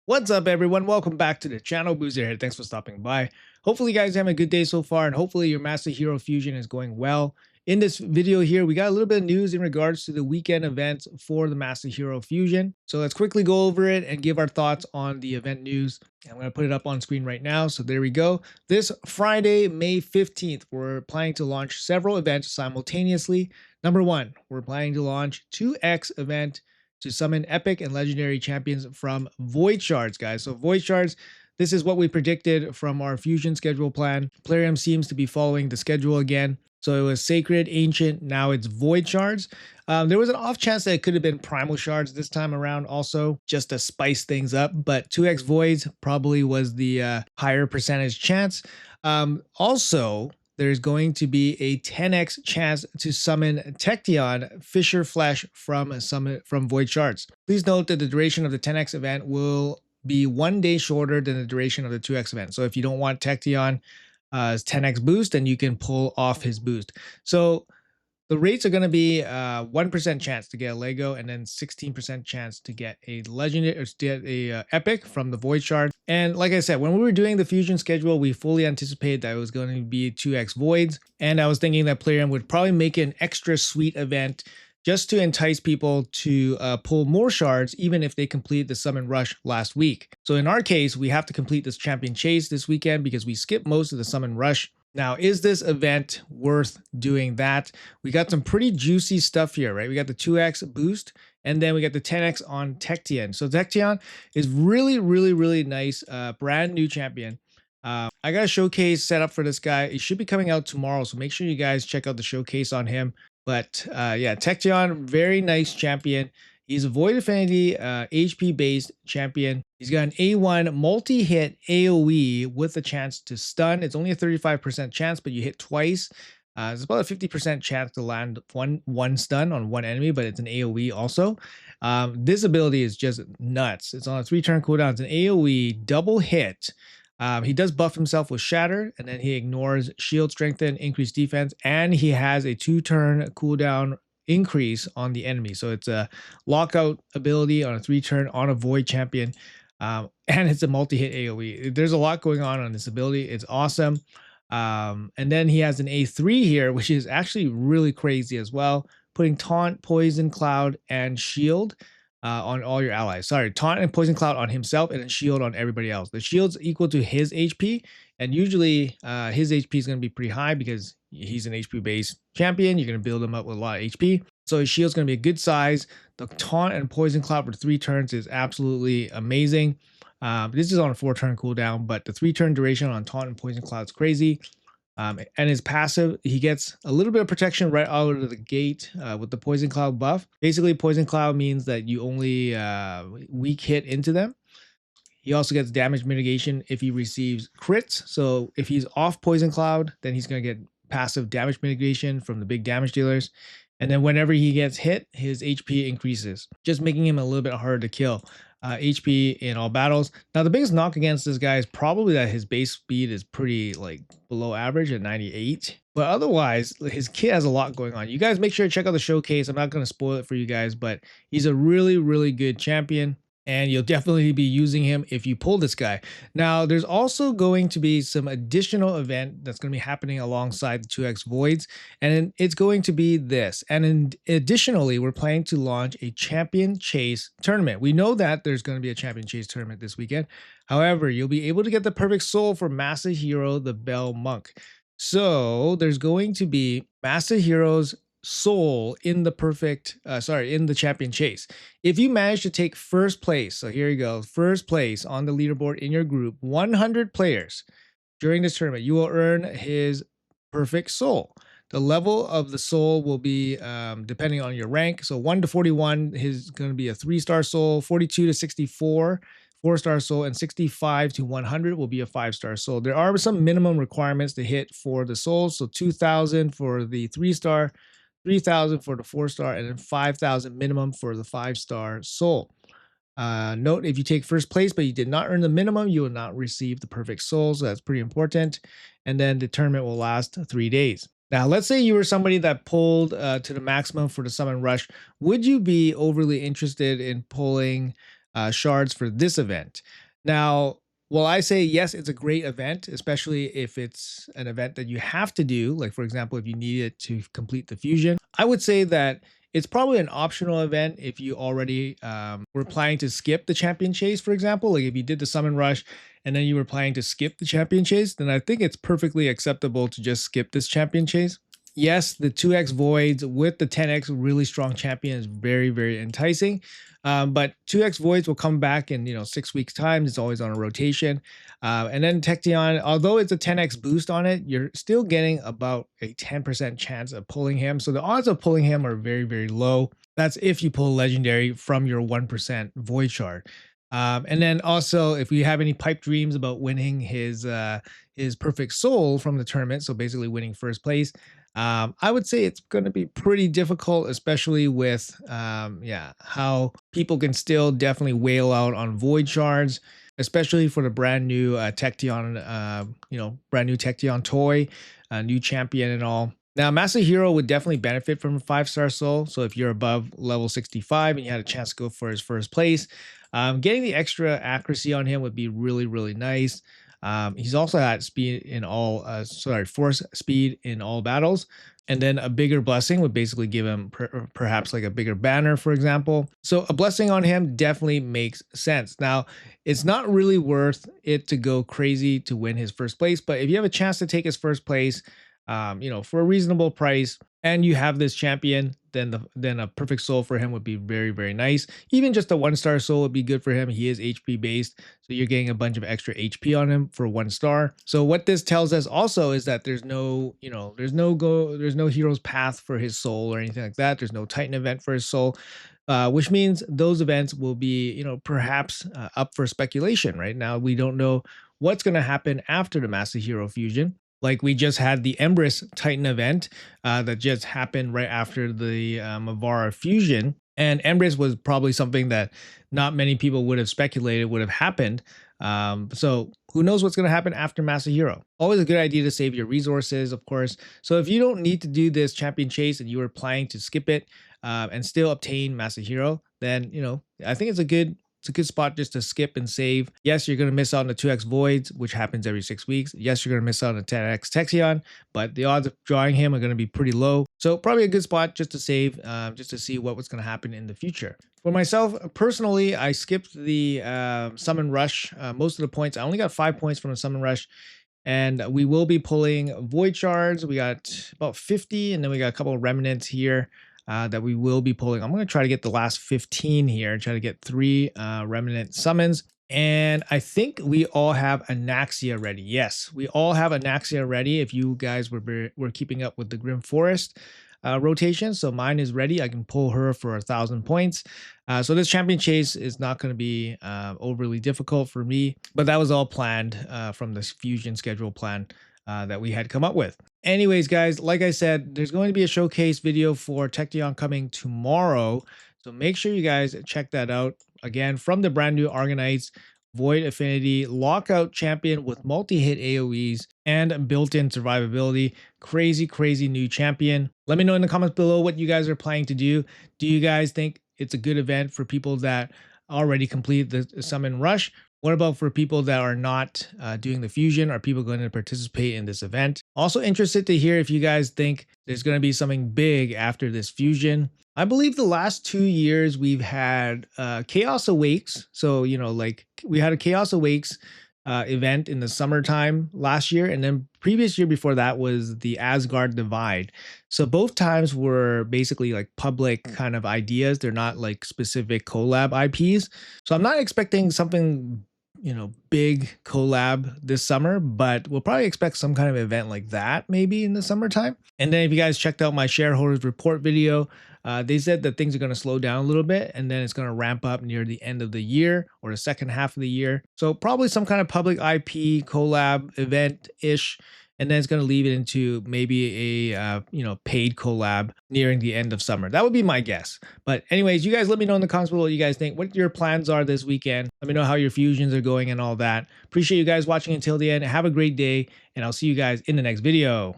What's up, everyone? Welcome back to the channel. Boozer here. Thanks for stopping by. Hopefully, you guys are having a good day so far, and hopefully, your Master Hero Fusion is going well. In this video here, we got a little bit of news in regards to the weekend events for the Master Hero Fusion. So let's quickly go over it and give our thoughts on the event news. I'm going to put it up on screen right now. So there we go. This Friday, May 15th, we're planning to launch several events simultaneously. Number one, we're planning to launch 2x event to summon epic and legendary champions from void shards, guys. So void shards, this is what we predicted from our fusion schedule plan. Plarium seems to be following the schedule again. So it was sacred, ancient, now it's void shards. There was an off chance that it could have been primal shards this time around also, just to spice things up, but 2x voids probably was the higher percentage chance. Also, there's going to be a 10x chance to summon Tection Fisher Flesh from Void Shards. Please note that the duration of the 10x event will be 1 day shorter than the duration of the 2x event. So if you don't want Tection 10x boost, then you can pull off his boost. So the rates are going to be 1% chance to get a Lego and then 16% chance to get a legendary or to get a epic from the Void Shard. And like I said, when we were doing the fusion schedule, we fully anticipated that it was going to be 2x voids. And I was thinking that Plarium would probably make an extra sweet event just to entice people to pull more shards, even if they complete the summon rush last week. So in our case, we have to complete this champion chase this weekend because we skipped most of the summon rush. Now, is this event worth doing that? We got some pretty juicy stuff here, right? We got the 2x boost, and then we got the 10x on Tection. So Tection is really nice, brand new champion. I got a showcase set up for this guy. It should be coming out tomorrow, so make sure you guys check out the showcase on him. But yeah, Tection, very nice champion. He's a Void Affinity HP-based champion. He's got an A1 multi-hit AoE with a chance to stun. It's only a 35% chance, but you hit twice. It's about a 50% chance to land one stun on one enemy, but it's an AoE also. This ability is just nuts. It's on a 3-turn cooldown. It's an AoE double hit. He does buff himself with Shatter, and then he ignores Shield Strengthen, increased defense, and he has a 2-turn cooldown increase on the enemy. So it's a lockout ability on a 3-turn on a Void champion, and it's a multi-hit AoE. There's a lot going on this ability. It's awesome. And then he has an A3 here, which is actually really crazy as well, putting Taunt, Poison Cloud, and Shield on all your allies. Sorry, Taunt and Poison Cloud on himself and then Shield on everybody else. The shield's equal to his HP, and usually his HP is going to be pretty high because he's an HP based champion. You're going to build him up with a lot of HP. So his shield's going to be a good size. The Taunt and Poison Cloud for 3 turns is absolutely amazing. This is on a 4-turn cooldown, but the 3-turn duration on Taunt and Poison Cloud is crazy. And his passive, he gets a little bit of protection right out of the gate with the Poison Cloud buff. Basically, Poison Cloud means that you only weak hit into them. He also gets damage mitigation if he receives crits. So if he's off Poison Cloud, then he's going to get passive damage mitigation from the big damage dealers. And then whenever he gets hit, his HP increases, just making him a little bit harder to kill. HP in all battles. Now, the biggest knock against this guy is probably that his base speed is pretty below average at 98. But otherwise, his kit has a lot going on. You guys make sure to check out the showcase. I'm not going to spoil it for you guys, but he's a really good champion. And you'll definitely be using him if you pull this guy. Now, there's also going to be some additional event that's going to be happening alongside the 2x Voids. And it's going to be this. And additionally, we're planning to launch a Champion Chase tournament. We know that there's going to be a Champion Chase tournament this weekend. However, you'll be able to get the perfect soul for Master Hero, the Bell Monk. So there's going to be Master Hero's soul in the in the champion chase. If you manage to take first place, so here you go, first place on the leaderboard in your group, 100 players during this tournament, you will earn his perfect soul. The level of the soul will be depending on your rank. So 1 to 41 is going to be a 3-star soul, 42 to 64 4-star soul, and 65 to 100 will be a 5-star soul. There are some minimum requirements to hit for the souls. So 2,000 for the 3-star, 3,000 for the 4-star, and then 5,000 minimum for the 5-star soul. Note, if you take first place but you did not earn the minimum, you will not receive the perfect soul. So that's pretty important. And then the tournament will last 3 days. Now, let's say you were somebody that pulled to the maximum for the summon rush. Would you be overly interested in pulling shards for this event. Now, well, I say yes, it's a great event, especially if it's an event that you have to do. Like, for example, if you need it to complete the fusion, I would say that it's probably an optional event if you already were planning to skip the champion chase, for example. Like, if you did the summon rush and then you were planning to skip the champion chase, then I think it's perfectly acceptable to just skip this champion chase. Yes, the 2x voids with the 10x really strong champion is very, very enticing. But 2x voids will come back in 6 weeks time. It's always on a rotation. And then Tection, although it's a 10x boost on it, you're still getting about a 10% chance of pulling him. So the odds of pulling him are very, very low. That's if you pull legendary from your 1% void shard. And then also, if we have any pipe dreams about winning his perfect soul from the tournament, so basically winning first place, I would say it's going to be pretty difficult, especially with how people can still definitely wail out on void shards, especially for the brand new Tection, brand new Tection toy, new champion and all. Now, Master Hero would definitely benefit from a 5-star soul. So if you're above level 65 and you had a chance to go for his first place, getting the extra accuracy on him would be really, really nice. He's also at speed in all, force speed in all battles. And then a bigger blessing would basically give him perhaps like a bigger banner, for example. So a blessing on him definitely makes sense. Now, it's not really worth it to go crazy to win his first place, but if you have a chance to take his first place, for a reasonable price, and you have this champion, then a perfect soul for him would be very, very nice. Even just a 1-star soul would be good for him. He is HP based, so you're getting a bunch of extra HP on him for 1 star. So what this tells us also is that there's no hero's path for his soul or anything like that. There's no Titan event for his soul. Which means those events will be, perhaps up for speculation. Right now, we don't know what's going to happen after the Master Hero fusion. Like, we just had the Empress Titan event that just happened right after the Mavara fusion. And Empress was probably something that not many people would have speculated would have happened. So who knows what's going to happen after Master Hero? Always a good idea to save your resources, of course. So if you don't need to do this champion chase and you were planning to skip it and still obtain Master Hero, then, I think it's a good spot just to skip and save. Yes, you're going to miss out on the 2x voids, which happens every 6 weeks. Yes, you're going to miss out on the 10x Tection, but the odds of drawing him are going to be pretty low. So probably a good spot just to save, just to see what was going to happen in the future. For myself, personally, I skipped the summon rush. Most of the points, I only got 5 points from the summon rush. And we will be pulling void shards. We got about 50, and then we got a couple of remnants here. That we will be pulling. I'm going to try to get the last 15 here, try to get 3 remnant summons. And I think we all have Anaxia ready. Yes, we all have Anaxia ready if you guys were keeping up with the Grim Forest rotation. So mine is ready. I can pull her for 1,000 points. So this champion chase is not going to be overly difficult for me, but that was all planned from this fusion schedule plan that we had come up with. Anyways, guys, like I said, there's going to be a showcase video for Tection coming tomorrow. So make sure you guys check that out. Again, from the brand new Argonites, Void Affinity, Lockout Champion with multi-hit AoEs and built-in survivability. Crazy, crazy new champion. Let me know in the comments below what you guys are planning to do. Do you guys think it's a good event for people that already completed the summon rush? What about for people that are not doing the fusion? Are people going to participate in this event? Also interested to hear if you guys think there's going to be something big after this fusion. I believe the last 2 years we've had Chaos Awakes. So, like we had a Chaos Awakes event in the summertime last year. And then previous year before that was the Asgard Divide. So both times were basically like public kind of ideas. They're not like specific collab IPs. So I'm not expecting something, big collab this summer, but we'll probably expect some kind of event like that maybe in the summertime. And then if you guys checked out my shareholders report video, they said that things are going to slow down a little bit and then it's going to ramp up near the end of the year or the second half of the year. So probably some kind of public IP collab event-ish. And then it's going to leave it into maybe a, paid collab nearing the end of summer. That would be my guess. But anyways, you guys let me know in the comments below what you guys think, what your plans are this weekend. Let me know how your fusions are going and all that. Appreciate you guys watching until the end. Have a great day, and I'll see you guys in the next video.